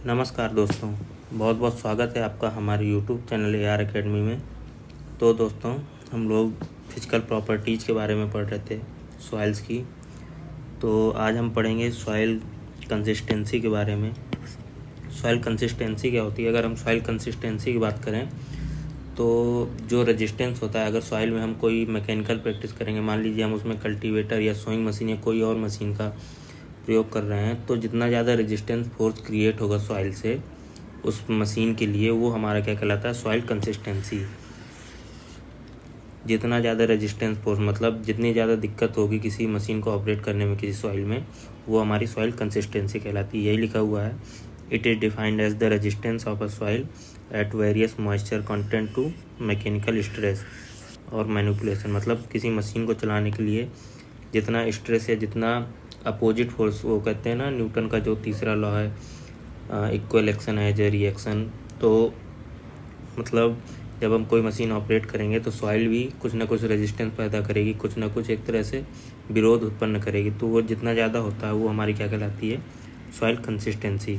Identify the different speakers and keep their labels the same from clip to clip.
Speaker 1: नमस्कार दोस्तों, बहुत बहुत स्वागत है आपका हमारे यूट्यूब चैनल AR अकेडमी में। तो दोस्तों, हम लोग फिजिकल प्रॉपर्टीज़ के बारे में पढ़ रहे थे, सॉइल्स की। तो आज हम पढ़ेंगे सॉइल कंसिस्टेंसी के बारे में। सॉइल कंसिस्टेंसी क्या होती है? अगर हम सॉइल कंसिस्टेंसी की बात करें तो जो रेजिस्टेंस होता है, अगर सॉइल में हम कोई मैकेनिकल प्रैक्टिस करेंगे, मान लीजिए हम उसमें कल्टीवेटर या सोइंग मशीन या कोई और मशीन का प्रयोग कर रहे हैं, तो जितना ज़्यादा रेजिस्टेंस फोर्स क्रिएट होगा सॉइल से उस मशीन के लिए, वो हमारा क्या कहलाता है? Soil consistency. जितना ज़्यादा रेजिस्टेंस फोर्स मतलब जितनी ज़्यादा दिक्कत होगी किसी मशीन को ऑपरेट करने में किसी सॉइल में, वो हमारी सॉइल कंसिस्टेंसी कहलाती है। यही लिखा हुआ है, it is defined as the resistance of a soil at various moisture content to mechanical stress और मैनिपुलेशन। मतलब किसी मशीन को चलाने के लिए जितना स्ट्रेस या जितना अपोजिट फोर्स, वो कहते हैं ना न्यूटन का जो तीसरा लॉ है, equal action as a reaction. तो मतलब जब हम कोई मशीन ऑपरेट करेंगे तो सॉइल भी कुछ ना कुछ रेजिस्टेंस पैदा करेगी, कुछ ना कुछ एक तरह से विरोध उत्पन्न करेगी। तो वो जितना ज़्यादा होता है वो हमारी क्या कहलाती है? Soil consistency.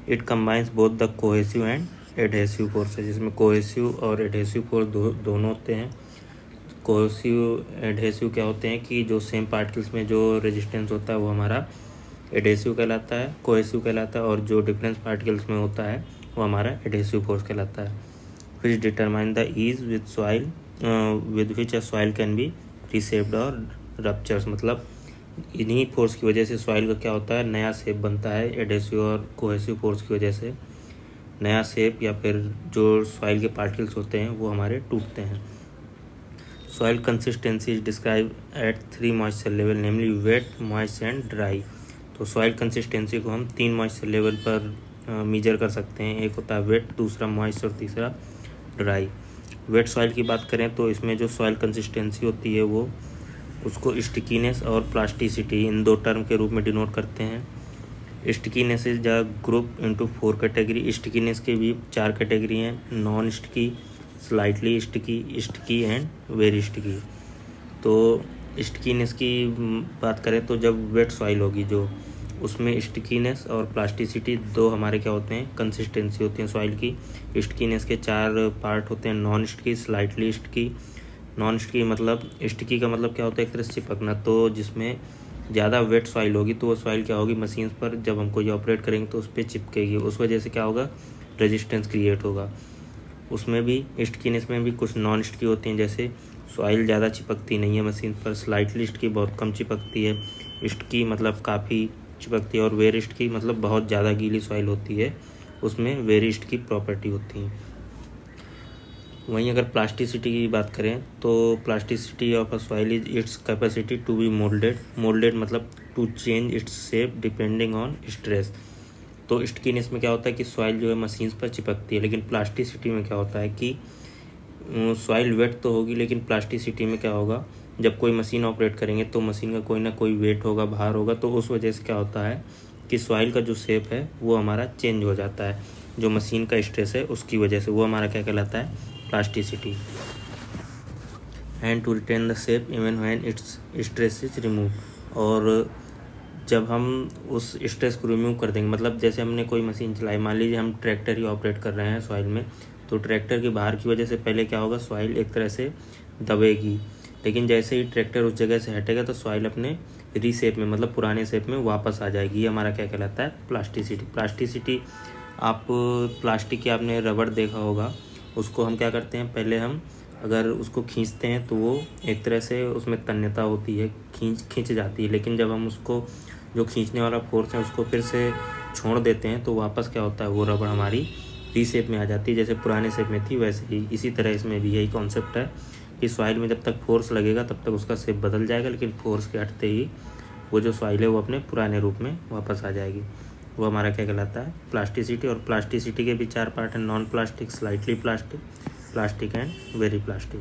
Speaker 1: It combines both the cohesive and adhesive forces. जिसमें कोहेसिव और एडहेसिव फोर्स दोनों होते हैं। कोहेसिव एडहेसिव क्या होते हैं कि जो सेम पार्टिकल्स में जो रेजिस्टेंस होता है वो हमारा एडहेसिव कहलाता है, कोहेसिव कहलाता है, और जो डिफरेंस पार्टिकल्स में होता है वो हमारा एडहेसिव फोर्स कहलाता है। Which determine the ease with soil with which a soil can be reshaped और रप्चर्स। मतलब इन्हीं फोर्स की वजह से सॉइल का क्या होता है? नया शेप बनता है। एडहेसिव और कोहेसिव फोर्स की वजह से नया शेप या फिर जो सॉइल के पार्टिकल्स होते हैं वो हमारे टूटते हैं। Soil consistency is describe at 3 moisture level, namely wet, moist and dry. तो सॉइल कंसिस्टेंसी को हम 3 मॉइस्चर लेवल पर मेजर कर सकते हैं। एक होता है वेट, दूसरा मॉइस्ट और तीसरा ड्राई। वेट सॉइल की बात करें तो इसमें जो सॉइल कंसिस्टेंसी होती है वो उसको स्टिकीनेस और प्लास्टिसिटी, इन दो टर्म के रूप में डिनोट करते हैं। Stickiness is the group into 4 category. Stickiness के भी 4 कैटेगरी हैं, non sticky, slightly sticky, sticky and very sticky. तो स्टिकीनेस की बात करें तो जब वेट सॉइल होगी जो, उसमें स्टिकीनेस और प्लास्टिसिटी दो हमारे क्या होते हैं? कंसिस्टेंसी होती है सॉइल की। स्टिकीनेस के 4 पार्ट होते हैं, non sticky, slightly sticky. Non sticky मतलब, स्टिकी का मतलब क्या होता है? एक तरह से चिपकना। तो जिसमें ज़्यादा वेट सॉइल होगी तो वो सॉइल क्या होगी? मशीन पर जब हम कोई ऑपरेट करेंगे तो उस पर चिपकेगी, उस वजह से क्या होगा? रेजिस्टेंस क्रिएट होगा। उसमें भी स्टिकीनेस में भी कुछ नॉन स्टिकी होती हैं, जैसे सॉइल ज़्यादा चिपकती नहीं है मशीन पर, स्लाइटली स्टिकी बहुत कम चिपकती है, स्टिकी मतलब काफ़ी चिपकती है, और वेरी स्टिकी मतलब बहुत ज़्यादा गीली सॉइल होती है, उसमें वेरी स्टिकी प्रॉपर्टी होती है। वहीं अगर प्लास्टिसिटी की बात करें तो plasticity of a soil is its capacity to be moulded. Moulded मतलब to change its shape depending on stress. तो स्टिकीनेस में क्या होता है कि सॉइल जो है मशीन पर चिपकती है, लेकिन प्लास्टिसिटी में क्या होता है कि सॉइल वेट तो होगी, लेकिन प्लास्टिसिटी में क्या होगा? जब कोई मशीन ऑपरेट करेंगे तो मशीन का कोई ना कोई वेट होगा, भार होगा, तो उस वजह से क्या होता है कि सॉइल का जो शेप है वो हमारा चेंज हो जाता है। जो मशीन का स्ट्रेस है उसकी वजह से, वो हमारा क्या कहलाता है? Plasticity. And to retain the shape even when its stress is remove. और जब हम उस स्ट्रेस को रिमूव कर देंगे, मतलब जैसे हमने कोई मशीन चलाई, मान लीजिए हम ट्रैक्टर ही ऑपरेट कर रहे हैं सॉइल में, तो ट्रैक्टर की भार की वजह से पहले क्या होगा? सॉइल एक तरह से दबेगी, लेकिन जैसे ही ट्रैक्टर उस जगह से हटेगा तो सॉइल अपने रीशेप में, मतलब पुराने शेप में वापस आ जाएगी। ये हमारा क्या कहलाता है? प्लास्टिसिटी। प्लास्टिसिटी, आप प्लास्टिक की आपने रबड़ देखा होगा, उसको हम क्या करते हैं? पहले हम अगर उसको खींचते हैं तो वो एक तरह से उसमें तन्यता होती है, खींच जाती है, लेकिन जब हम उसको, जो खींचने वाला फोर्स है, उसको फिर से छोड़ देते हैं तो वापस क्या होता है? वो रबड़ हमारी री शेप में आ जाती है, जैसे पुराने शेप में थी वैसे ही। इसी तरह इसमें भी यही कॉन्सेप्ट है कि सॉइल में जब तक फोर्स लगेगा तब तक उसका शेप बदल जाएगा, लेकिन फोर्स के हटते ही वो जो सॉइल है वो अपने पुराने रूप में वापस आ जाएगी। वो हमारा क्या कहलाता है? प्लास्टिसिटी। और प्लास्टिसिटी के भी 4 पार्ट हैं, non plastic, slightly plastic, plastic and very plastic.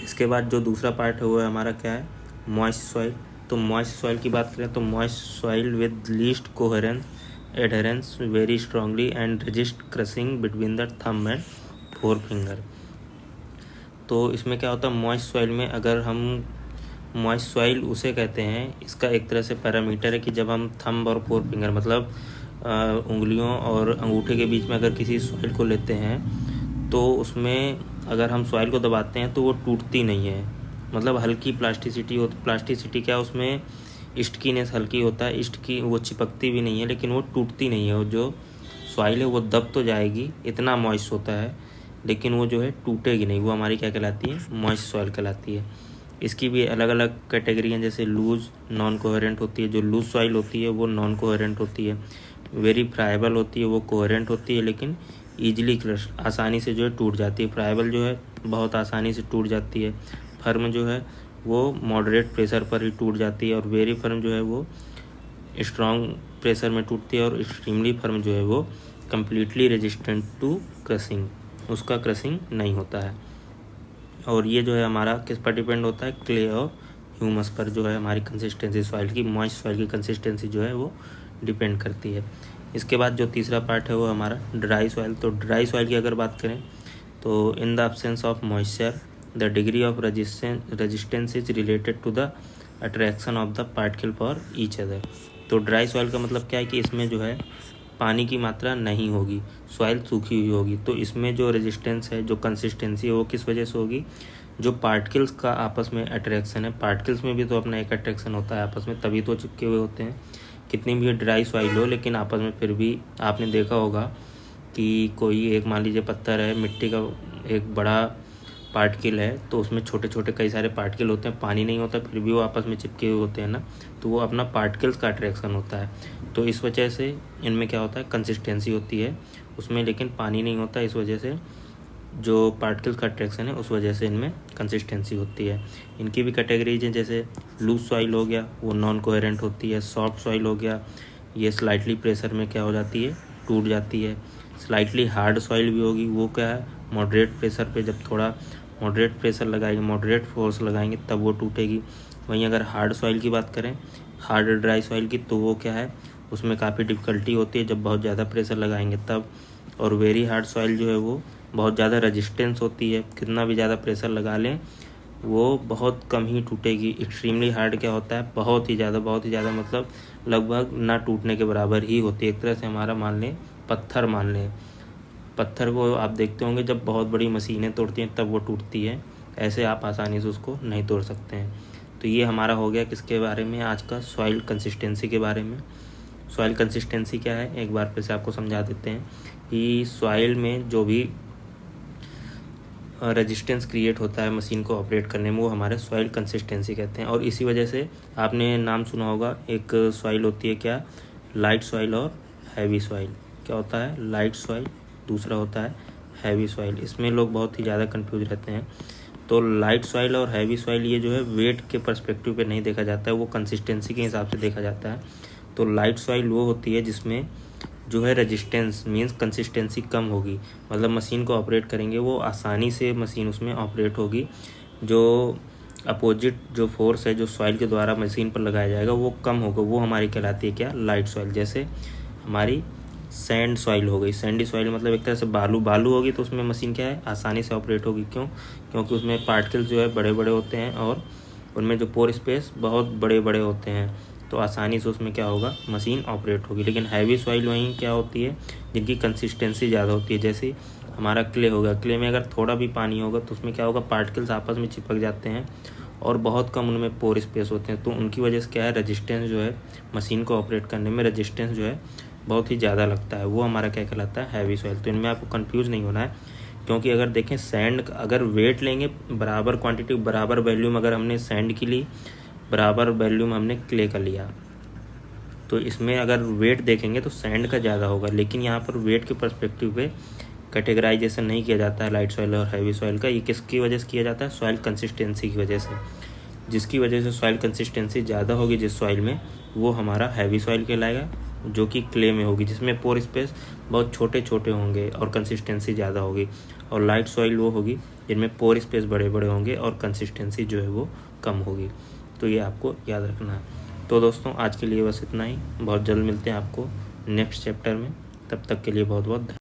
Speaker 1: इसके बाद जो दूसरा पार्ट है वो हमारा क्या है? Moist soil. तो मॉइस्ट सॉइल की बात करें तो moist soil with least coherence adherence very strongly and resist crushing between the thumb and 4 finger. तो इसमें क्या होता है? मॉइस्ट सॉइल में अगर हम, मॉइस्ट सॉइल उसे कहते हैं, इसका एक तरह से पैरामीटर है कि जब हम थंब और 4 फिंगर मतलब उंगलियों और अंगूठे के बीच में अगर किसी सॉइल को लेते हैं तो उसमें अगर हम सॉइल को दबाते हैं तो वो टूटती नहीं है, मतलब हल्की प्लास्टिसिटी हो। प्लास्टिसिटी क्या, उसमें स्टिकीनेस हल्की होता है, स्टिकी, वो चिपकती भी नहीं है लेकिन वो टूटती नहीं है। वो जो सॉइल है वो दब तो जाएगी, इतना मॉइस्ट होता है, लेकिन वो जो है टूटेगी नहीं। वो हमारी क्या कहलाती है, मॉइस्ट सॉइल कहलाती है। इसकी भी अलग अलग कैटेगरी हैं, जैसे लूज नॉन कोहेरेंट होती है। जो लूज सॉइल होती है वो नॉन कोहेरेंट होती है। वेरी फ्राइबल होती है, वो कोहेरेंट होती है लेकिन ईजिली क्रश, आसानी से जो है टूट जाती है। फ्राइबल जो है बहुत आसानी से टूट जाती है। फर्म जो है वो मॉडरेट प्रेशर पर ही टूट जाती है, और वेरी फर्म जो है वो स्ट्रॉन्ग प्रेशर में टूटती है, और एक्सट्रीमली फर्म जो है वो कम्प्लीटली रेजिस्टेंट टू क्रशिंग, उसका क्रशिंग नहीं होता है। और ये जो है हमारा किस पर डिपेंड होता है, क्ले और ह्यूमस पर जो है हमारी कंसिस्टेंसी सॉइल की, मॉइस्ट सॉइल की कंसिस्टेंसी जो है वो डिपेंड करती है। इसके बाद जो तीसरा पार्ट है वो हमारा ड्राई सॉइल। तो ड्राई सॉइल की अगर बात करें तो in the absence of moisture the degree of resistance is related to the attraction of the particle for each other. तो ड्राई सॉइल का मतलब क्या है कि इसमें जो है पानी की मात्रा नहीं होगी, सॉइल सूखी हुई होगी। तो इसमें जो रेजिस्टेंस है, जो कंसिस्टेंसी है, वो किस वजह से होगी, जो पार्टिकल्स का आपस में अट्रैक्शन है। पार्टिकल्स में भी तो अपना एक अट्रैक्शन होता है आपस में, तभी तो चिपके हुए होते हैं। कितनी भी ड्राई सॉइल हो लेकिन आपस में फिर भी आपने देखा होगा कि कोई एक, मान लीजिए पत्थर है, मिट्टी का एक बड़ा पार्टिकल है, तो उसमें छोटे छोटे कई सारे पार्टिकल होते हैं, पानी नहीं होता, फिर भी वो आपस में चिपके हुए होते हैं ना, तो वो अपना पार्टिकल्स का अट्रैक्शन होता है। तो इस वजह से इनमें क्या होता है, कंसिस्टेंसी होती है उसमें, लेकिन पानी नहीं होता। इस वजह से जो पार्टिकल्स का अट्रैक्शन है उस वजह से इनमें कंसिस्टेंसी होती है। इनकी भी कैटेगरीज हैं, जैसे लूज सॉइल हो गया, वो नॉन कोहेरेंट होती है। सॉफ्ट सॉइल हो गया, ये स्लाइटली प्रेशर में क्या हो जाती है, टूट जाती है। स्लाइटली हार्ड सॉइल भी होगी, वो क्या है, मॉडरेट प्रेशर पे, जब थोड़ा मॉडरेट प्रेशर लगाएंगे, मॉडरेट फोर्स लगाएंगे तब वो टूटेगी। वहीं अगर हार्ड सॉइल की बात करें, हार्ड ड्राई सॉइल की, तो वो क्या है, उसमें काफ़ी डिफ़िकल्टी होती है जब बहुत ज़्यादा प्रेशर लगाएंगे तब। और वेरी हार्ड सॉइल जो है वो बहुत ज़्यादा रेजिस्टेंस होती है, कितना भी ज़्यादा प्रेशर लगा लें वो बहुत कम ही टूटेगी। एक्सट्रीमली हार्ड क्या होता है, बहुत ही ज़्यादा मतलब लगभग ना टूटने के बराबर ही होती है। एक तरह से हमारा मान लें, पत्थर मान लें, पत्थर को आप देखते होंगे जब बहुत बड़ी मशीनें तोड़ती हैं तब वो टूटती है, ऐसे आप आसानी से उसको नहीं तोड़ सकते हैं। तो ये हमारा हो गया किसके बारे में, आज का सॉइल कंसिस्टेंसी के बारे में। सॉइल कंसिस्टेंसी क्या है, एक बार फिर से आपको समझा देते हैं कि सॉइल में जो भी रेजिस्टेंस क्रिएट होता है मशीन को ऑपरेट करने में, वो हमारे सॉइल कंसिस्टेंसी कहते हैं। और इसी वजह से आपने नाम सुना होगा, एक सॉइल होती है क्या, लाइट सॉइल और हैवी सॉइल। क्या होता है, लाइट सॉइल, दूसरा होता है हैवी सॉइल। इसमें लोग बहुत ही ज़्यादा कंफ्यूज रहते हैं। तो लाइट सॉइल और हैवी सॉइल ये जो है वेट के पर्सपेक्टिव पे नहीं देखा जाता है, वो कंसिस्टेंसी के हिसाब से देखा जाता है। तो लाइट सॉइल वो होती है जिसमें जो है रेजिस्टेंस मींस कंसिस्टेंसी कम होगी, मतलब मशीन को ऑपरेट करेंगे वो आसानी से मशीन उसमें ऑपरेट होगी। जो अपोजिट जो फोर्स है जो सॉइल के द्वारा मशीन पर लगाया जाएगा वो कम होगा, वो हमारी कहलाती है क्या, लाइट सॉइल। जैसे हमारी सैंड सॉइल हो गई, सैंडी सॉइल मतलब एक तरह से बालू होगी, तो उसमें मशीन क्या है, आसानी से ऑपरेट होगी। क्यों, क्योंकि उसमें पार्टिकल्स जो है बड़े बड़े होते हैं और उनमें जो पोर स्पेस बहुत बड़े बड़े होते हैं, तो आसानी से उसमें क्या होगा, मशीन ऑपरेट होगी। लेकिन हैवी सॉइल वहीं क्या होती है, जिनकी कंसिस्टेंसी ज़्यादा होती है। जैसे हमारा क्ले होगा, क्ले में अगर थोड़ा भी पानी होगा तो उसमें क्या होगा, पार्टिकल्स आपस में चिपक जाते हैं और बहुत कम उनमें पोर स्पेस होते हैं, तो उनकी वजह से क्या है, रेजिस्टेंस जो है मशीन को ऑपरेट करने में रेजिस्टेंस जो है बहुत ही ज़्यादा लगता है, वो हमारा क्या कहलाता है, हैवी सॉइल। तो इनमें आपको कंफ्यूज नहीं होना है, क्योंकि अगर देखें सैंड, अगर वेट लेंगे बराबर क्वांटिटी बराबर वैल्यूम, अगर हमने सैंड की ली बराबर वैल्यूम हमने क्ले का लिया, तो इसमें अगर वेट देखेंगे तो सैंड का ज़्यादा होगा। लेकिन यहाँ पर वेट के पर्सपेक्टिव पे कैटेगराइजेशन नहीं किया जाता है लाइट सॉइल और हैवी सॉइल का। ये किसकी वजह से किया जाता है, सॉइल कंसिस्टेंसी की वजह से। जिसकी वजह से सॉइल कंसिस्टेंसी ज़्यादा होगी जिस सॉइल में, वो हमारा हैवी सॉइल कहलाएगा, जो कि क्ले में होगी, जिसमें पोर स्पेस बहुत छोटे छोटे होंगे और कंसिस्टेंसी ज़्यादा होगी। और लाइट सॉइल वो होगी जिनमें पोर स्पेस बड़े बड़े होंगे और कंसिस्टेंसी जो है वो कम होगी। तो ये आपको याद रखना है। तो दोस्तों आज के लिए बस इतना ही, बहुत जल्द मिलते हैं आपको नेक्स्ट चैप्टर में, तब तक के लिए बहुत बहुत